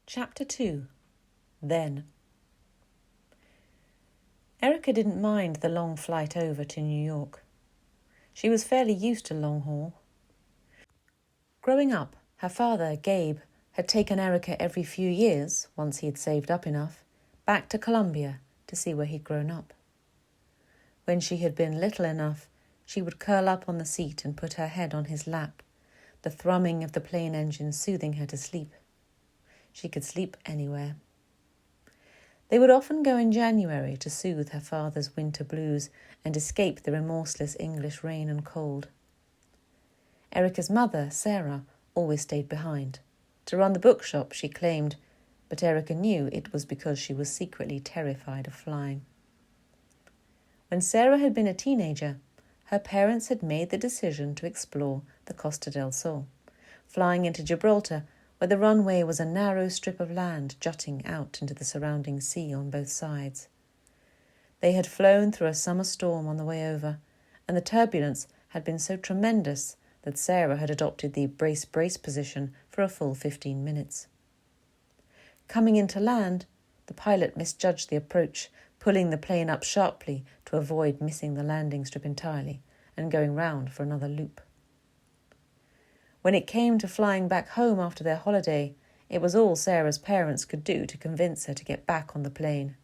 Chapter 2. Then. Erica didn't mind the long flight over to New York. She was fairly used to long haul. Growing up, her father, Gabe, had taken Erica every few years, once he had saved up enough, back to Columbia to see where he'd grown up. When she had been little enough, she would curl up on the seat and put her head on his lap, the thrumming of the plane engine soothing her to sleep. She could sleep anywhere. They would often go in January to soothe her father's winter blues and escape the remorseless English rain and cold. Erica's mother, Sarah, always stayed behind. To run the bookshop, she claimed, but Erica knew it was because she was secretly terrified of flying. When Sarah had been a teenager, her parents had made the decision to explore the Costa del Sol, flying into Gibraltar, where the runway was a narrow strip of land jutting out into the surrounding sea on both sides. They had flown through a summer storm on the way over, and the turbulence had been so tremendous that Sarah had adopted the brace-brace position for a full 15 minutes. Coming into land, the pilot misjudged the approach, pulling the plane up sharply to avoid missing the landing strip entirely and going round for another loop. When it came to flying back home after their holiday, it was all Sarah's parents could do to convince her to get back on the plane.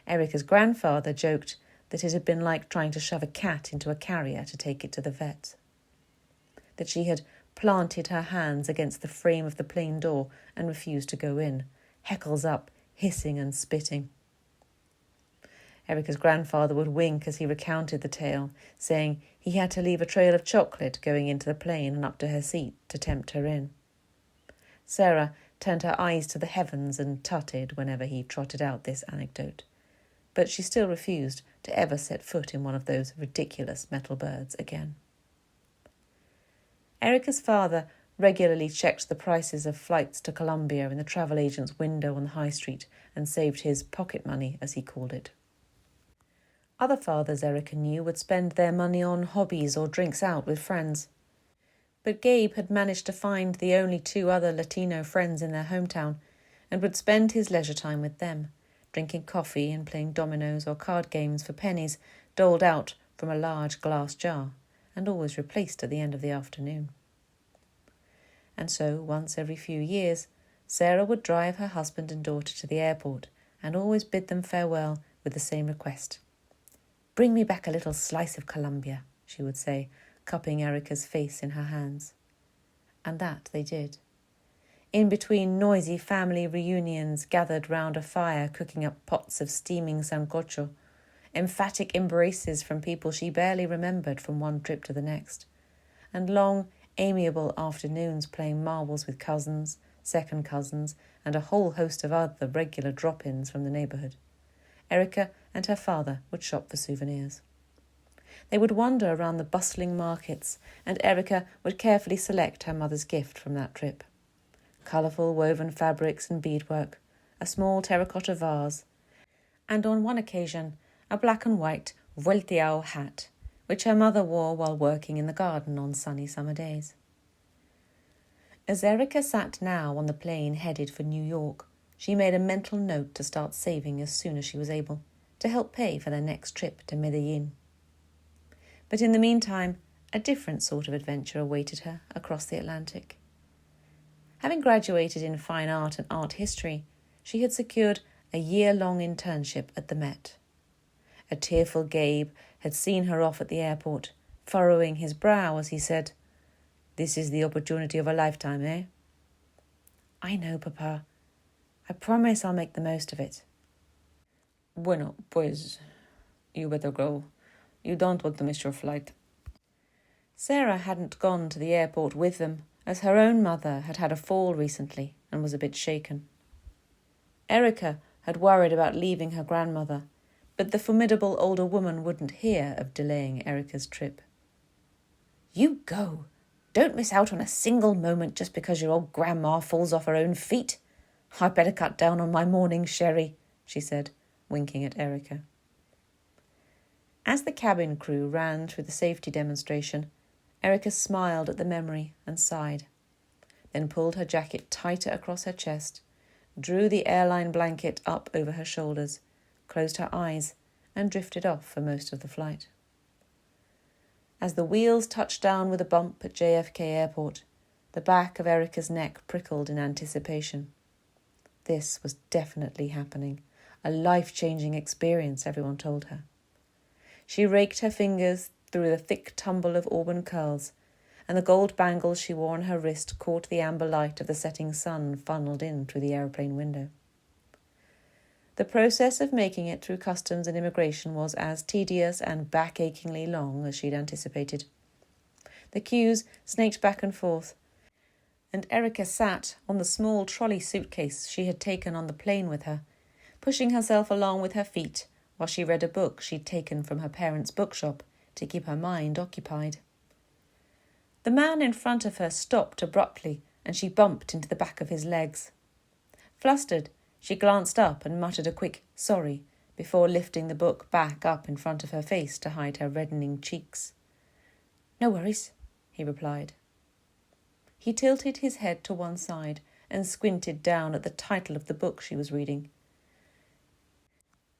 Erica's grandfather joked that it had been like trying to shove a cat into a carrier to take it to the vet. That she had planted her hands against the frame of the plane door and refused to go in, heckles up, hissing and spitting. Erica's grandfather would wink as he recounted the tale, saying he had to leave a trail of chocolate going into the plane and up to her seat to tempt her in. Sarah turned her eyes to the heavens and tutted whenever he trotted out this anecdote, but she still refused to ever set foot in one of those ridiculous metal birds again. Erica's father regularly checked the prices of flights to Columbia in the travel agent's window on the high street and saved his pocket money, as he called it. Other fathers Erica knew would spend their money on hobbies or drinks out with friends. But Gabe had managed to find the only 2 other Latino friends in their hometown and would spend his leisure time with them, drinking coffee and playing dominoes or card games for pennies doled out from a large glass jar and always replaced at the end of the afternoon. And so, once every few years, Sarah would drive her husband and daughter to the airport and always bid them farewell with the same request. "Bring me back a little slice of Columbia," she would say, cupping Erica's face in her hands. And that they did. In between noisy family reunions gathered round a fire cooking up pots of steaming sancocho, emphatic embraces from people she barely remembered from one trip to the next, and long, amiable afternoons playing marbles with cousins, second cousins, and a whole host of other regular drop-ins from the neighbourhood, Erica and her father would shop for souvenirs. They would wander around the bustling markets, and Erica would carefully select her mother's gift from that trip. Colourful woven fabrics and beadwork, a small terracotta vase, and on one occasion a black and white volteado hat, which her mother wore while working in the garden on sunny summer days. As Erica sat now on the plane headed for New York, she made a mental note to start saving as soon as she was able, to help pay for their next trip to Medellin. But in the meantime, a different sort of adventure awaited her across the Atlantic. Having graduated in fine art and art history, she had secured a year-long internship at the Met. A tearful Gabe had seen her off at the airport, furrowing his brow as he said, "This is the opportunity of a lifetime, eh?" "I know, Papa. I promise I'll make the most of it." "Bueno, pues, you better go. You don't want to miss your flight." Sarah hadn't gone to the airport with them, as her own mother had had a fall recently and was a bit shaken. Erica had worried about leaving her grandmother, but the formidable older woman wouldn't hear of delaying Erica's trip. "You go. Don't miss out on a single moment just because your old grandma falls off her own feet. I'd better cut down on my morning sherry," she said, winking at Erica. As the cabin crew ran through the safety demonstration, Erica smiled at the memory and sighed, then pulled her jacket tighter across her chest drew the airline blanket up over her shoulders, closed her eyes, and drifted off for most of the flight. As the wheels touched down with a bump at JFK Airport, the back of Erica's neck prickled in anticipation. This was definitely happening, a life-changing experience, everyone told her. She raked her fingers through the thick tumble of auburn curls, and the gold bangles she wore on her wrist caught the amber light of the setting sun funneled in through the aeroplane window. The process of making it through customs and immigration was as tedious and back-achingly long as she'd anticipated. The queues snaked back and forth, and Erica sat on the small trolley suitcase she had taken on the plane with her, pushing herself along with her feet while she read a book she'd taken from her parents' bookshop to keep her mind occupied. The man in front of her stopped abruptly, and she bumped into the back of his legs. Flustered, she glanced up and muttered a quick "sorry" before lifting the book back up in front of her face to hide her reddening cheeks. "No worries," he replied. He tilted his head to one side and squinted down at the title of the book she was reading.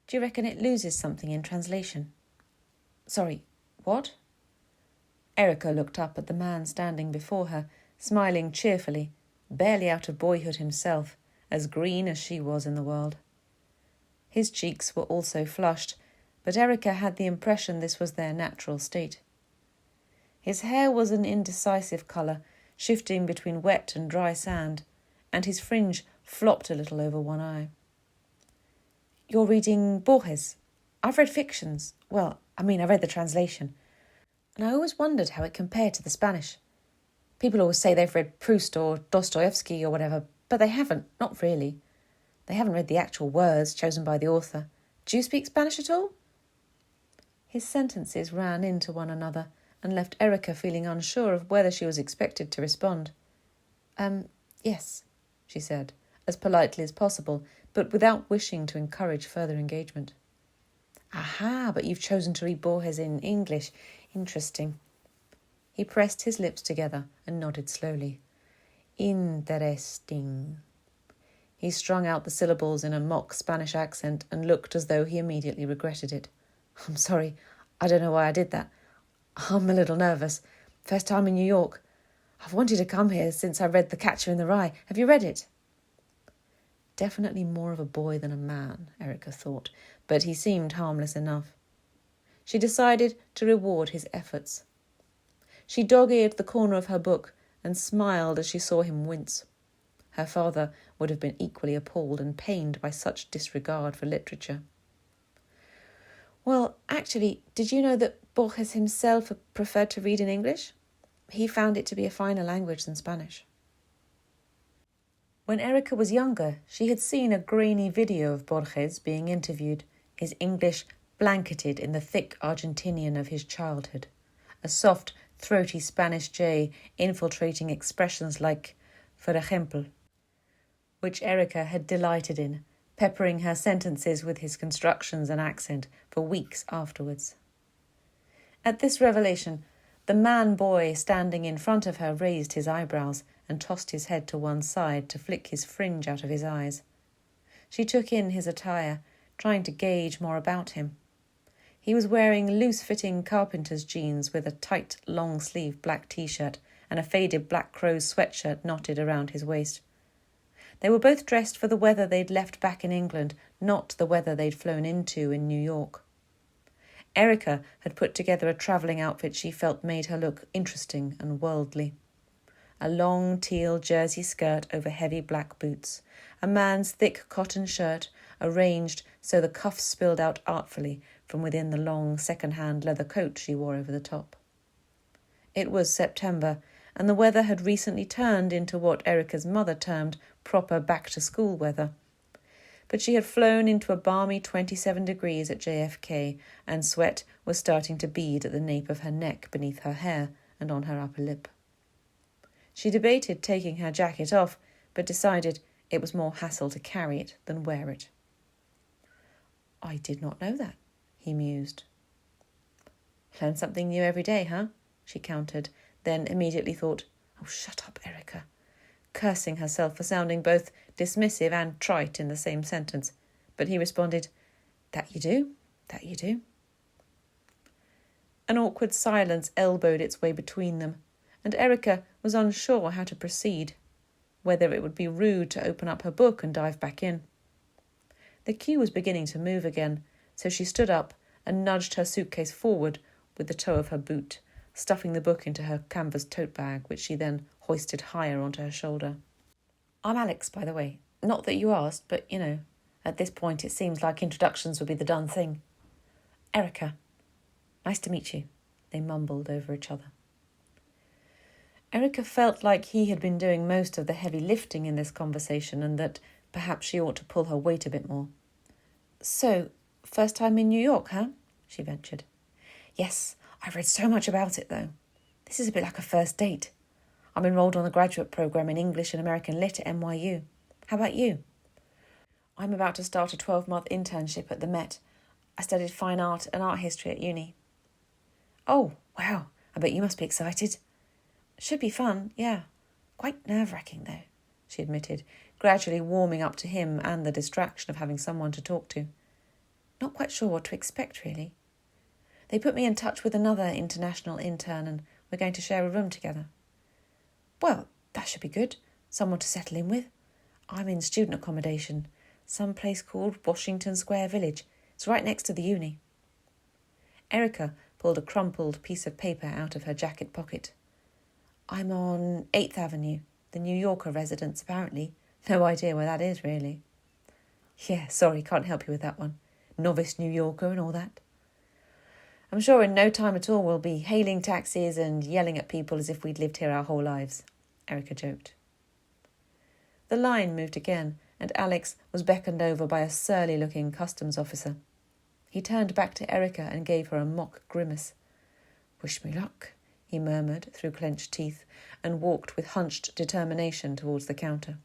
"Do you reckon it loses something in translation?" "Sorry, what?" Erica looked up at the man standing before her, smiling cheerfully, barely out of boyhood himself, as green as she was in the world. His cheeks were also flushed, but Erica had the impression this was their natural state. His hair was an indecisive colour, shifting between wet and dry sand, and his fringe flopped a little over one eye. "You're reading Borges? I've read fictions. Well, I read the translation. And I always wondered how it compared to the Spanish. People always say they've read Proust or Dostoevsky or whatever, but they haven't, not really. They haven't read the actual words chosen by the author. Do you speak Spanish at all?" His sentences ran into one another and left Erica feeling unsure of whether she was expected to respond. Yes, she said, as politely as possible, but without wishing to encourage further engagement. "Aha, but you've chosen to read Borges in English. Interesting." He pressed his lips together and nodded slowly. "Interesting." He strung out the syllables in a mock Spanish accent and looked as though he immediately regretted it. "I'm sorry, I don't know why I did that. I'm a little nervous. First time in New York. I've wanted to come here since I read The Catcher in the Rye. Have you read it?" Definitely more of a boy than a man, Erica thought, but he seemed harmless enough. She decided to reward his efforts. She dog-eared the corner of her book and smiled as she saw him wince. Her father would have been equally appalled and pained by such disregard for literature. "Well, actually, did you know that Borges himself preferred to read in English? He found it to be a finer language than Spanish." When Erica was younger, she had seen a grainy video of Borges being interviewed, his English blanketed in the thick Argentinian of his childhood, a soft, throaty Spanish J infiltrating expressions like "for ejemplo," which Erica had delighted in, peppering her sentences with his constructions and accent for weeks afterwards. At this revelation, the man-boy standing in front of her raised his eyebrows and tossed his head to one side to flick his fringe out of his eyes. She took in his attire, trying to gauge more about him. He was wearing loose-fitting carpenter's jeans with a tight, long-sleeved black T-shirt and a faded black crow's sweatshirt knotted around his waist. They were both dressed for the weather they'd left back in England, not the weather they'd flown into in New York. Erica had put together a travelling outfit she felt made her look interesting and worldly. A long teal jersey skirt over heavy black boots, a man's thick cotton shirt arranged so the cuffs spilled out artfully from within the long second-hand leather coat she wore over the top. It was September, and the weather had recently turned into what Erica's mother termed proper back-to-school weather. But she had flown into a balmy 27 degrees at JFK, and sweat was starting to bead at the nape of her neck beneath her hair and on her upper lip. She debated taking her jacket off, but decided it was more hassle to carry it than wear it. "I did not know that," he mused. "Learn something new every day, huh?" she countered, then immediately thought, "Oh, shut up, Erica." cursing herself for sounding both dismissive and trite in the same sentence. But he responded, "That you do, that you do." An awkward silence elbowed its way between them, and Erica was unsure how to proceed, whether it would be rude to open up her book and dive back in. The queue was beginning to move again, so she stood up and nudged her suitcase forward with the toe of her boot, stuffing the book into her canvas tote bag, which she then hoisted higher onto her shoulder. "I'm Alex, by the way. Not that you asked, but, at this point it seems like introductions would be the done thing. Erica. Nice to meet you," they mumbled over each other. Erica felt like he had been doing most of the heavy lifting in this conversation and that perhaps she ought to pull her weight a bit more. "So, first time in New York, huh?" she ventured. "Yes, I've read so much about it, though. This is a bit like a first date. I'm enrolled on the graduate program in English and American Lit at NYU. How about you?" "I'm about to start a 12-month internship at the Met. I studied fine art and art history at uni." "Oh, wow. I bet you must be excited." "Should be fun, yeah. Quite nerve-wracking, though," she admitted, gradually warming up to him and the distraction of having someone to talk to. "Not quite sure what to expect, really. They put me in touch with another international intern and we're going to share a room together." "Well, that should be good. Someone to settle in with. I'm in student accommodation, some place called Washington Square Village. It's right next to the uni." Erica pulled a crumpled piece of paper out of her jacket pocket. "I'm on 8th Avenue, the New Yorker residence, apparently. No idea where that is, really." "Yeah, sorry, can't help you with that one. Novice New Yorker and all that." "I'm sure in no time at all we'll be hailing taxis and yelling at people as if we'd lived here our whole lives," Erica joked. The line moved again, and Alex was beckoned over by a surly-looking customs officer. He turned back to Erica and gave her a mock grimace. "Wish me luck," he murmured through clenched teeth, and walked with hunched determination towards the counter.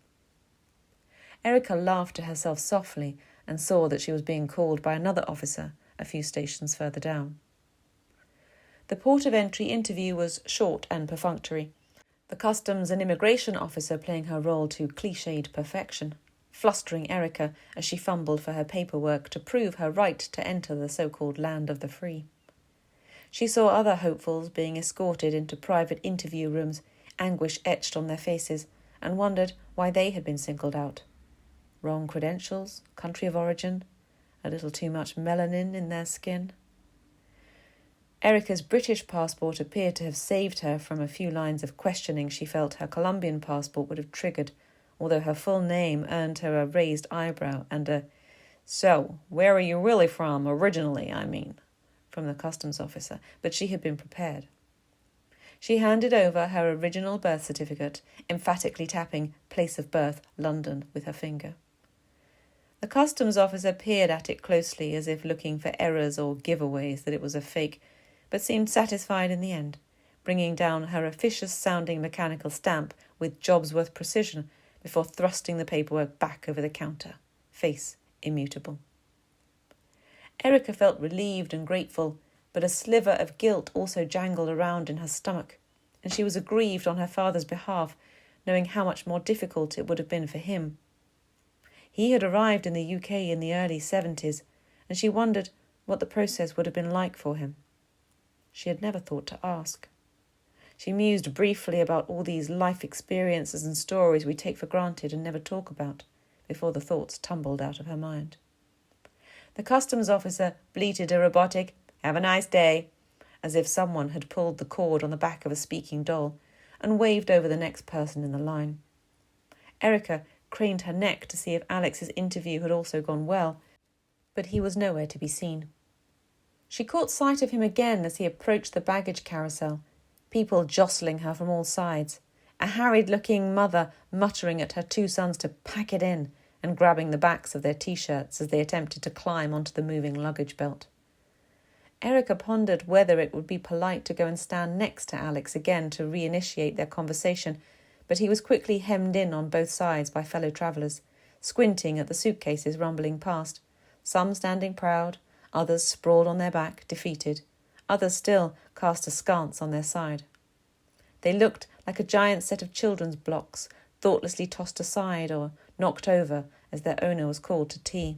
Erica laughed to herself softly and saw that she was being called by another officer a few stations further down. The port of entry interview was short and perfunctory, the customs and immigration officer playing her role to cliched perfection, flustering Erica as she fumbled for her paperwork to prove her right to enter the so-called land of the free. She saw other hopefuls being escorted into private interview rooms, anguish etched on their faces, and wondered why they had been singled out. Wrong credentials, country of origin, a little too much melanin in their skin. Erica's British passport appeared to have saved her from a few lines of questioning she felt her Colombian passport would have triggered, although her full name earned her a raised eyebrow and a "So, where are you really from, originally, I mean?" from the customs officer, but she had been prepared. She handed over her original birth certificate, emphatically tapping place of birth, London, with her finger. The customs officer peered at it closely as if looking for errors or giveaways that it was a fake, but seemed satisfied in the end, bringing down her officious-sounding mechanical stamp with jobs-worth precision before thrusting the paperwork back over the counter, face immutable. Erica felt relieved and grateful, but a sliver of guilt also jangled around in her stomach, and she was aggrieved on her father's behalf, knowing how much more difficult it would have been for him. He had arrived in the UK in the early 70s, and she wondered what the process would have been like for him. She had never thought to ask. She mused briefly about all these life experiences and stories we take for granted and never talk about, before the thoughts tumbled out of her mind. The customs officer bleated a robotic, "Have a nice day," as if someone had pulled the cord on the back of a speaking doll, and waved over the next person in the line. Erica craned her neck to see if Alex's interview had also gone well, but he was nowhere to be seen. She caught sight of him again as he approached the baggage carousel, people jostling her from all sides, a harried-looking mother muttering at her two sons to pack it in and grabbing the backs of their T-shirts as they attempted to climb onto the moving luggage belt. Erica pondered whether it would be polite to go and stand next to Alex again to reinitiate their conversation, but he was quickly hemmed in on both sides by fellow travellers, squinting at the suitcases rumbling past, some standing proud, others sprawled on their back, defeated, others still cast askance on their side. They looked like a giant set of children's blocks, thoughtlessly tossed aside or knocked over as their owner was called to tea.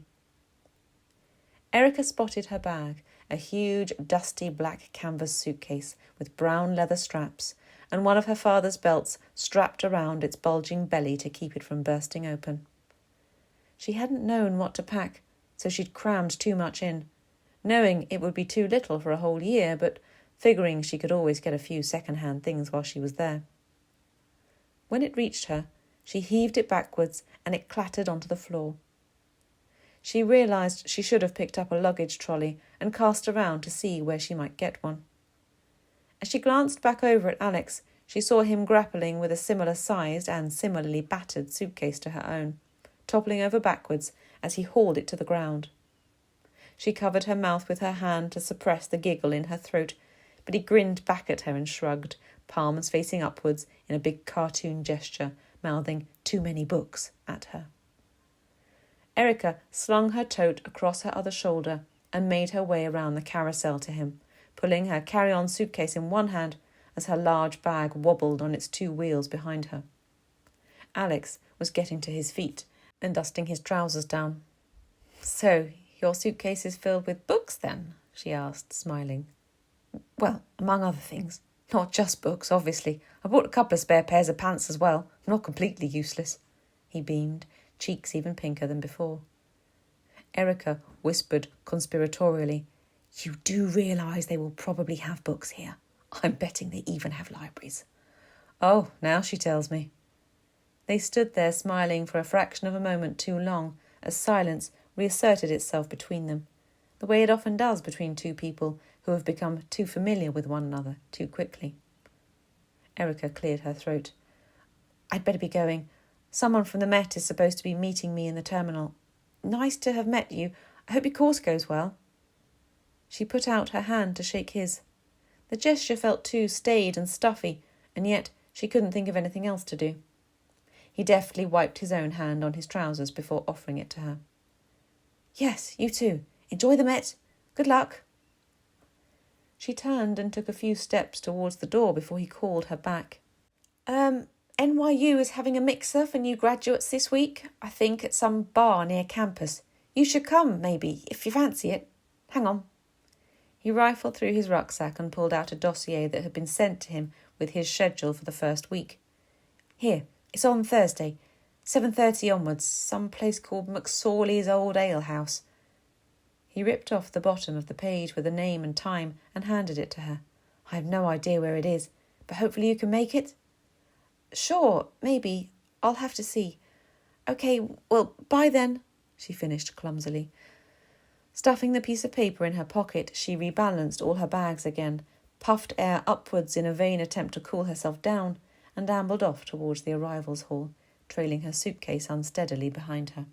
Erica spotted her bag, a huge, dusty black canvas suitcase with brown leather straps, and one of her father's belts strapped around its bulging belly to keep it from bursting open. She hadn't known what to pack, so she'd crammed too much in, knowing it would be too little for a whole year, but figuring she could always get a few second-hand things while she was there. When it reached her, she heaved it backwards and it clattered onto the floor. She realised she should have picked up a luggage trolley and cast around to see where she might get one. As she glanced back over at Alex, she saw him grappling with a similar-sized and similarly battered suitcase to her own, toppling over backwards as he hauled it to the ground. She covered her mouth with her hand to suppress the giggle in her throat, but he grinned back at her and shrugged, palms facing upwards in a big cartoon gesture, mouthing "too many books" at her. Erica slung her tote across her other shoulder and made her way around the carousel to him, pulling her carry-on suitcase in one hand as her large bag wobbled on its two wheels behind her. Alex was getting to his feet and dusting his trousers down. "So, your suitcase is filled with books, then?" she asked, smiling. "Well, among other things. Not just books, obviously. I bought a couple of spare pairs of pants as well. I'm not completely useless." He beamed, cheeks even pinker than before. Erica whispered conspiratorially, "You do realise they will probably have books here. I'm betting they even have libraries." "Oh, now she tells me." They stood there smiling for a fraction of a moment too long as silence reasserted itself between them, the way it often does between two people who have become too familiar with one another too quickly. Erica cleared her throat. "I'd better be going. Someone from the Met is supposed to be meeting me in the terminal. Nice to have met you. I hope your course goes well." She put out her hand to shake his. The gesture felt too staid and stuffy, and yet she couldn't think of anything else to do. He deftly wiped his own hand on his trousers before offering it to her. "Yes, you too. Enjoy the Met. Good luck." She turned and took a few steps towards the door before he called her back. NYU is having a mixer for new graduates this week, I think at some bar near campus. You should come, maybe, if you fancy it. Hang on." He rifled through his rucksack and pulled out a dossier that had been sent to him with his schedule for the first week. "Here, it's on Thursday, 7:30 onwards, some place called McSorley's Old Ale House." He ripped off the bottom of the page with a name and time and handed it to her. "I have no idea where it is, but hopefully you can make it." "Sure, maybe. I'll have to see. Okay, well, bye then," she finished clumsily. Stuffing the piece of paper in her pocket, she rebalanced all her bags again, puffed air upwards in a vain attempt to cool herself down, and ambled off towards the arrivals hall, trailing her suitcase unsteadily behind her.